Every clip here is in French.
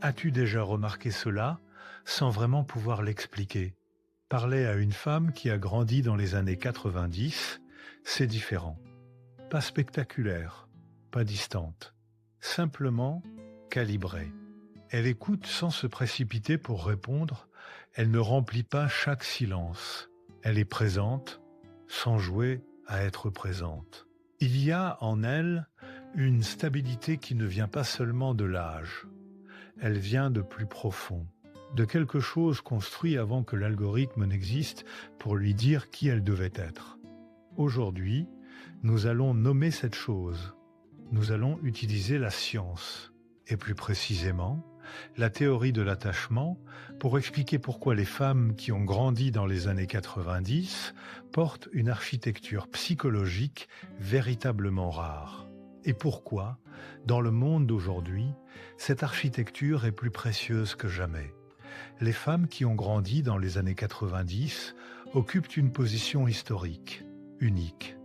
As-tu déjà remarqué cela sans vraiment pouvoir l'expliquer? Parler à une femme qui a grandi dans les années 90, c'est différent. Pas spectaculaire, pas distante, simplement calibrée. Elle écoute sans se précipiter pour répondre, elle ne remplit pas chaque silence. Elle est présente sans jouer à être présente. Il y a en elle une stabilité qui ne vient pas seulement de l'âge. Elle vient de plus profond, de quelque chose construit avant que l'algorithme n'existe pour lui dire qui elle devait être. Aujourd'hui, nous allons nommer cette chose. Nous allons utiliser la science, et plus précisément, la théorie de l'attachement, pour expliquer pourquoi les femmes qui ont grandi dans les années 90 portent une architecture psychologique véritablement rare. Et pourquoi, dans le monde d'aujourd'hui, cette architecture est plus précieuse que jamais. Les femmes qui ont grandi dans les années 90 occupent une position historique, unique.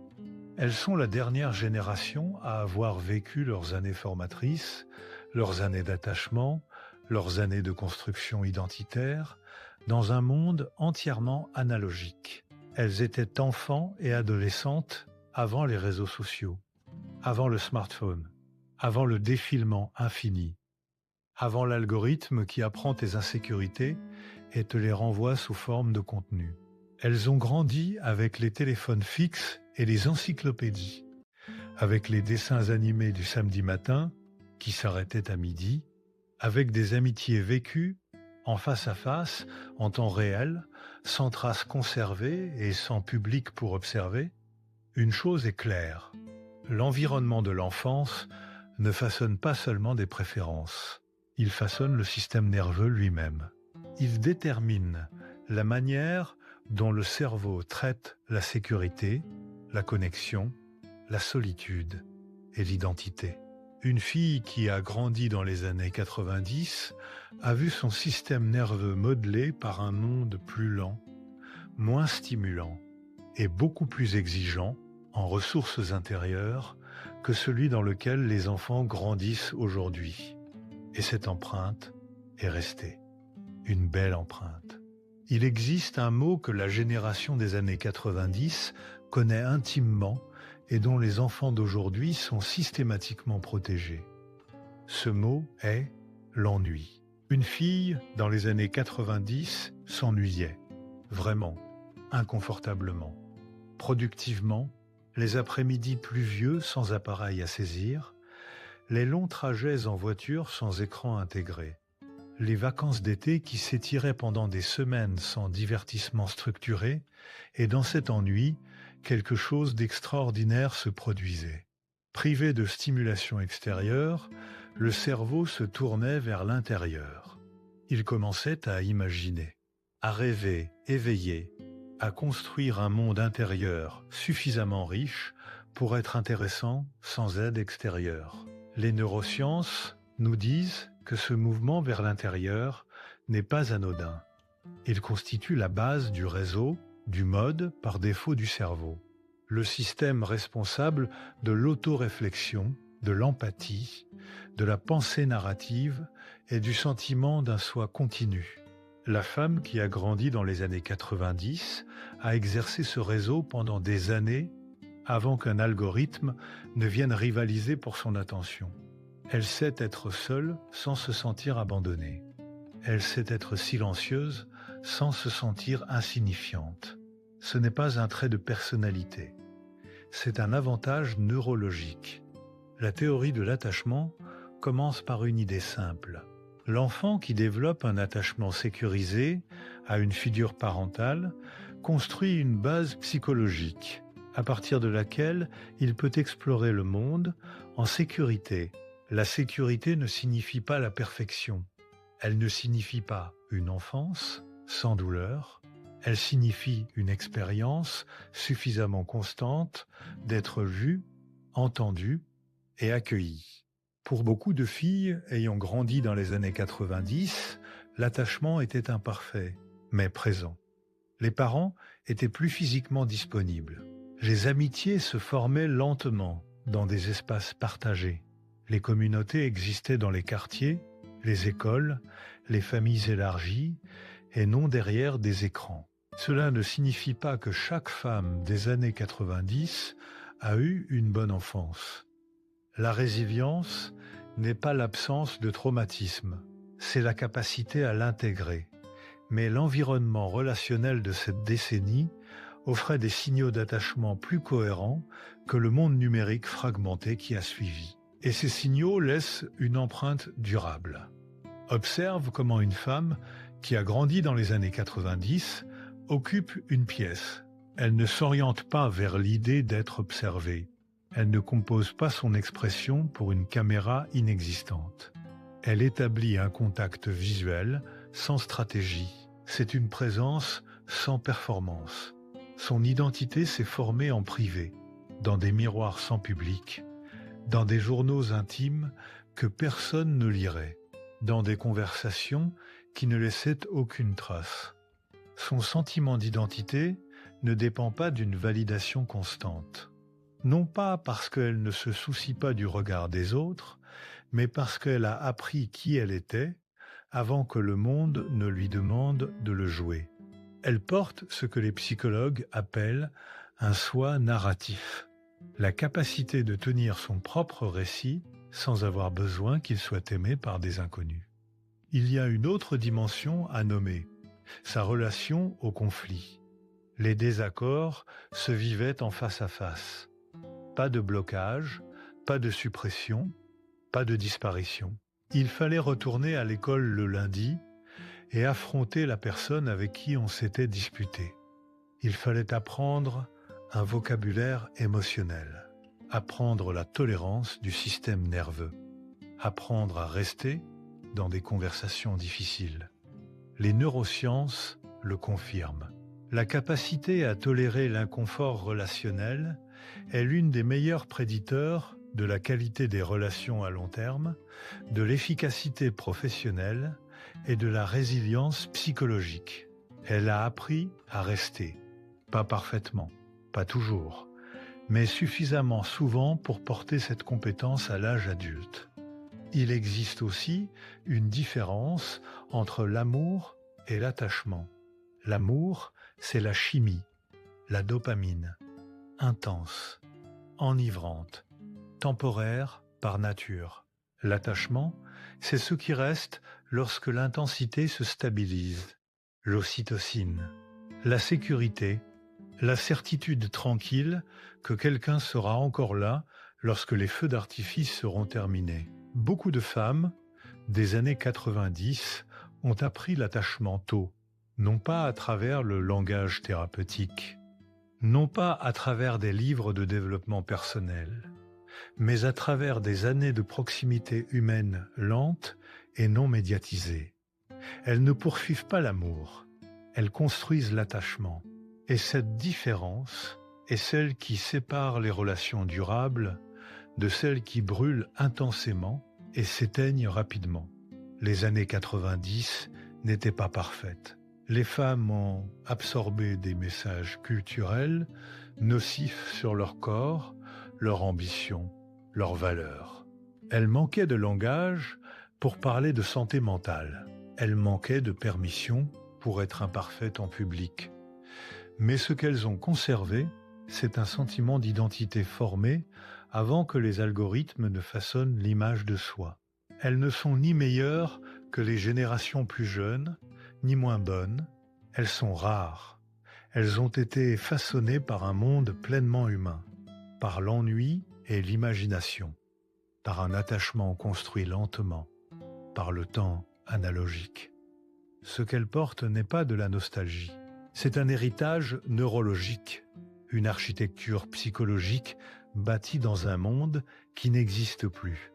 Elles sont la dernière génération à avoir vécu leurs années formatrices, leurs années d'attachement, leurs années de construction identitaire, dans un monde entièrement analogique. Elles étaient enfants et adolescentes avant les réseaux sociaux, avant le smartphone, avant le défilement infini, avant l'algorithme qui apprend tes insécurités et te les renvoie sous forme de contenu. Elles ont grandi avec les téléphones fixes et les encyclopédies, avec les dessins animés du samedi matin qui s'arrêtaient à midi, avec des amitiés vécues en face à face, en temps réel, sans traces conservées et sans public pour observer. Une chose est claire, l'environnement de l'enfance ne façonne pas seulement des préférences, il façonne le système nerveux lui-même. Il détermine la manière dont le cerveau traite la sécurité, la connexion, la solitude et l'identité. Une fille qui a grandi dans les années 90 a vu son système nerveux modelé par un monde plus lent, moins stimulant et beaucoup plus exigeant en ressources intérieures que celui dans lequel les enfants grandissent aujourd'hui. Et cette empreinte est restée. Une belle empreinte. Il existe un mot que la génération des années 90 connaît intimement et dont les enfants d'aujourd'hui sont systématiquement protégés. Ce mot est l'ennui. Une fille, dans les années 90, s'ennuyait. Vraiment, inconfortablement. Productivement, les après-midi pluvieux sans appareil à saisir, les longs trajets en voiture sans écran intégré, les vacances d'été qui s'étiraient pendant des semaines sans divertissement structuré, et dans cet ennui, quelque chose d'extraordinaire se produisait. Privé de stimulation extérieure, le cerveau se tournait vers l'intérieur. Il commençait à imaginer, à rêver, éveillé, à construire un monde intérieur suffisamment riche pour être intéressant sans aide extérieure. Les neurosciences nous disent que ce mouvement vers l'intérieur n'est pas anodin. Il constitue la base du réseau, du mode par défaut du cerveau. Le système responsable de l'autoréflexion, de l'empathie, de la pensée narrative et du sentiment d'un soi continu. La femme qui a grandi dans les années 90 a exercé ce réseau pendant des années avant qu'un algorithme ne vienne rivaliser pour son attention. Elle sait être seule sans se sentir abandonnée. Elle sait être silencieuse sans se sentir insignifiante. Ce n'est pas un trait de personnalité. C'est un avantage neurologique. La théorie de l'attachement commence par une idée simple. L'enfant qui développe un attachement sécurisé à une figure parentale construit une base psychologique, à partir de laquelle il peut explorer le monde en sécurité. La sécurité ne signifie pas la perfection. Elle ne signifie pas une enfance sans douleur. Elle signifie une expérience suffisamment constante d'être vue, entendue et accueillie. Pour beaucoup de filles ayant grandi dans les années 90, l'attachement était imparfait, mais présent. Les parents étaient plus physiquement disponibles. Les amitiés se formaient lentement dans des espaces partagés. Les communautés existaient dans les quartiers, les écoles, les familles élargies, et non derrière des écrans. Cela ne signifie pas que chaque femme des années 90 a eu une bonne enfance. La résilience n'est pas l'absence de traumatisme, c'est la capacité à l'intégrer. Mais l'environnement relationnel de cette décennie offrait des signaux d'attachement plus cohérents que le monde numérique fragmenté qui a suivi. Et ces signaux laissent une empreinte durable. Observe comment une femme qui a grandi dans les années 90 occupe une pièce. Elle ne s'oriente pas vers l'idée d'être observée. Elle ne compose pas son expression pour une caméra inexistante. Elle établit un contact visuel sans stratégie. C'est une présence sans performance. Son identité s'est formée en privé, dans des miroirs sans public, dans des journaux intimes que personne ne lirait, dans des conversations qui ne laissaient aucune trace. Son sentiment d'identité ne dépend pas d'une validation constante. Non pas parce qu'elle ne se soucie pas du regard des autres, mais parce qu'elle a appris qui elle était avant que le monde ne lui demande de le jouer. Elle porte ce que les psychologues appellent un soi narratif, la capacité de tenir son propre récit sans avoir besoin qu'il soit aimé par des inconnus. Il y a une autre dimension à nommer, sa relation au conflit. Les désaccords se vivaient en face à face. Pas de blocage, pas de suppression, pas de disparition. Il fallait retourner à l'école le lundi et affronter la personne avec qui on s'était disputé. Il fallait apprendre un vocabulaire émotionnel, apprendre la tolérance du système nerveux, apprendre à rester dans des conversations difficiles. Les neurosciences le confirment. La capacité à tolérer l'inconfort relationnel est l'une des meilleurs prédicteurs de la qualité des relations à long terme, de l'efficacité professionnelle et de la résilience psychologique. Elle a appris à rester, pas parfaitement, pas toujours, mais suffisamment souvent pour porter cette compétence à l'âge adulte. Il existe aussi une différence entre l'amour et l'attachement. L'amour, c'est la chimie, la dopamine, intense, enivrante, temporaire par nature. L'attachement, c'est ce qui reste lorsque l'intensité se stabilise, l'ocytocine, la sécurité, la certitude tranquille que quelqu'un sera encore là lorsque les feux d'artifice seront terminés. Beaucoup de femmes, des années 90, ont appris l'attachement tôt, non pas à travers le langage thérapeutique, non pas à travers des livres de développement personnel, mais à travers des années de proximité humaine lente et non médiatisée. Elles ne poursuivent pas l'amour, elles construisent l'attachement. Et cette différence est celle qui sépare les relations durables de celles qui brûlent intensément et s'éteignent rapidement. Les années 90 n'étaient pas parfaites. Les femmes ont absorbé des messages culturels nocifs sur leur corps, leur ambition, leurs valeurs. Elles manquaient de langage pour parler de santé mentale. Elles manquaient de permission pour être imparfaites en public. Mais ce qu'elles ont conservé, c'est un sentiment d'identité formé avant que les algorithmes ne façonnent l'image de soi. Elles ne sont ni meilleures que les générations plus jeunes, ni moins bonnes. Elles sont rares. Elles ont été façonnées par un monde pleinement humain, par l'ennui et l'imagination, par un attachement construit lentement, par le temps analogique. Ce qu'elles portent n'est pas de la nostalgie. C'est un héritage neurologique, une architecture psychologique bâtie dans un monde qui n'existe plus.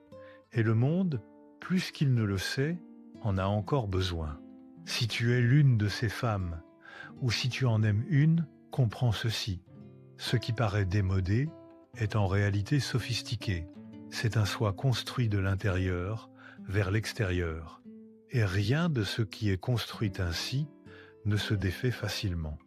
Et le monde, plus qu'il ne le sait, en a encore besoin. Si tu es l'une de ces femmes, ou si tu en aimes une, comprends ceci. Ce qui paraît démodé est en réalité sophistiqué. C'est un soi construit de l'intérieur vers l'extérieur. Et rien de ce qui est construit ainsi ne se défait facilement.